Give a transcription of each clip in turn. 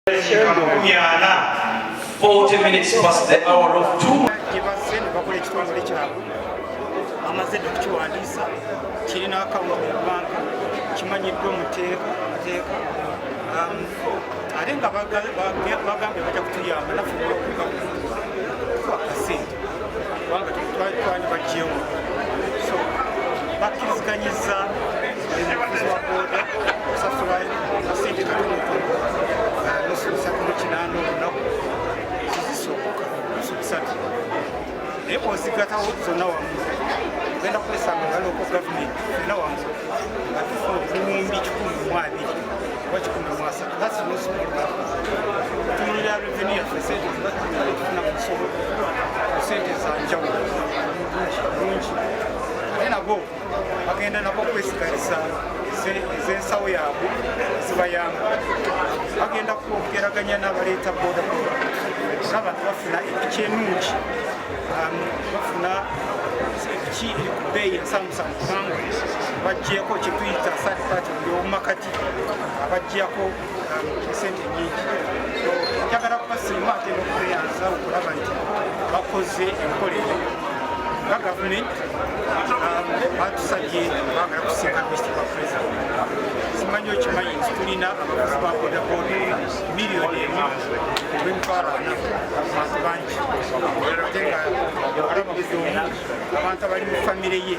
40 minutes past the hour of 2. amaze okukiwandiisa kirina akawunti mu banka kimanyiddwa omuteeka ate nga bagambye bajja kutuyamba naffe akasente kubanga twali bajjewo so bakkiriziganyizza omuvuzi wa boda okusasula akasente katonotono nosobisa kuno 8 olunaku zizisooka nosubisatu naye bw'ozigatawo zonna wamu ogenda kwesanga nga local government fena wamu nga tufuna obuwumbi 120 oba 13. That's no small number. Tutunulira revenue yaffe sente tufuna mu nsolo sente za njawulo bulungi ate nabo bagenda nabo kwesigalisa ez'ensawo yaabwe zibayamba bagenda kwogeraganya n'abaleeta bodaboda n'abantu bafuna epiki ennungi bafuna epiki eri ku bbeeyi ensamusamu kubanga bajjeko kye tuyita third party y'obumakati abajjako esente nnyingi njagala kubasiima ate n'okubeeyanza okulaba nti bakoze enkola eyo nga gavumenti batusabye bagala kusinga Mr. President. Simanyi okimanyi nti tulina abavuzi ba bodaboda miliyoni emu olw'emitwalo 4 abantu bangi ate nga alababuzi omu abantu abali mu famire ye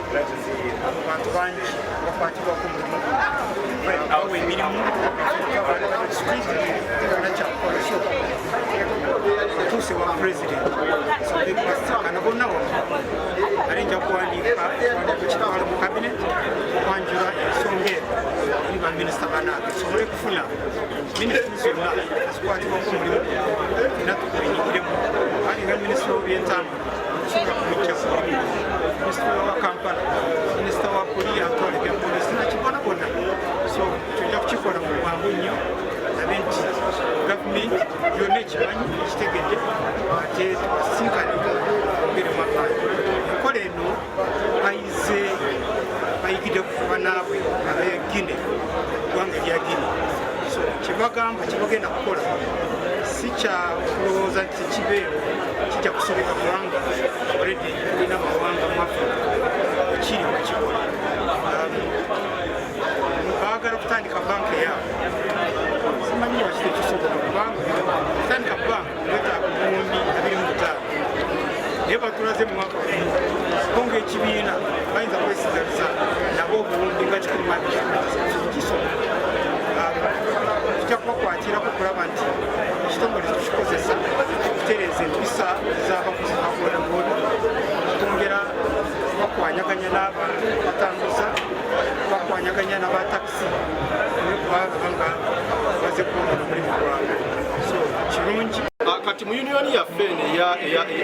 abo bantu bangi bakwatibwako mulimu bawa emirimu tegana kyakukola kyo otuuse wa pulezidenti sobekubasakana bonna wamu ale nja kuwandiika kitwala mu kabineti okwanjula ensonga eno eri baminisita banange tusobole kufuna minisitiri zonna zikwatibwako mulimu era tubinyigiremu ali nga minisitiri w'ebyentamu okusobola kumujjaku minisitiri wa kampala minisita wa poliisi atwala ebya polisi nakibona bonna so tujja kukikola mu bwangu nnyo abe nti gavumenti yonna ekimanyi ekitegedde ate tubasinkane mbere mu mabantu enkola eno bayigidde kuva naabwe ab'egine eggwanga erya Guinea so kyebagamba kyebagenda kukola si kya kulowooza nti kibeewo kijja kusobeka kubanga already tulina amawanga mu Africa ekiri bakikola baagala okutandika banka yaabwe simanyi wakite kisoboka kubanga okutandika banka betaaga obuwumbi 25 naye batulaze mu mwaka ko ng'ekibiina bayinza kwesigaliza nabo obuwumbi nga 100 kisoboka tujja kubakwatira kulaba nti ekitongole tukikozesa okutereeza empisa z'abavuzi ba bodaboda okutongera bakwanyaganya n'abantu batambuza bakwanyaganya n'abatakisi nekubanga baze kuwona omulimu gwabwe so kirungi kati mu yuniyoni yaffe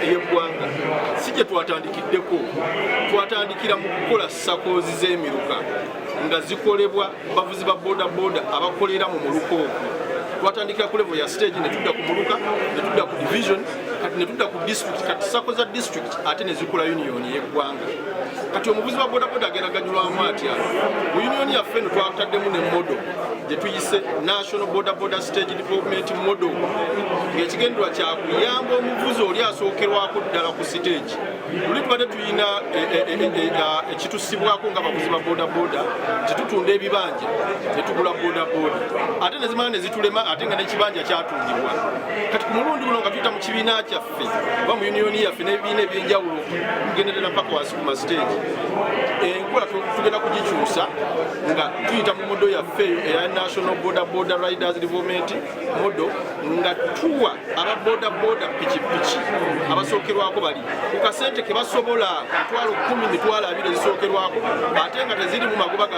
ey'eggwanga si gye twatandikiddeko twatandikira mu kukola sakoozi z'emiruka nga zikolebwa bavuzi ba bodaboda abakolera mu muluka ogwo twatandikira ku level ya stage ne tudda ku muluka ne tudda ku division kati ne tudda ku district kati sako za district ate ne zikola yuniyoni y'eggwanga kati omuvuzi wa bodaboda ageraganyulwamu atya mu yuniyoni yaffe no twataddemu ne modo gye tuyise national bodaboda stage development model ng'ekigendera kyakuyamba omuvuzi oli asookerwako ddala ku stage luli tubadde tuyina ekitusibwako nga bavuzi ba bodaboda tetutunda ebibanja ne tugula bodaboda ate ne zimala ne zitulema ate nga n'ekibanja kyatundibwa kati ku mulundi guno nga tuyita mu kibiina kyaffe oba mu yuniyoni yaffe n'ebibiina ebyenjawulo tugenderera mpaka wansi ku mastage enkola tugenda kugikyusa nga tuyita mu modo yaffe eya national bodaboda riders development modo nga tuwa aba bodaboda pikipiki abasookerwako bali ku kasente ke basobola mitwalo 10 mitwalo 20 zisookerwako ate nga teziri mu magoba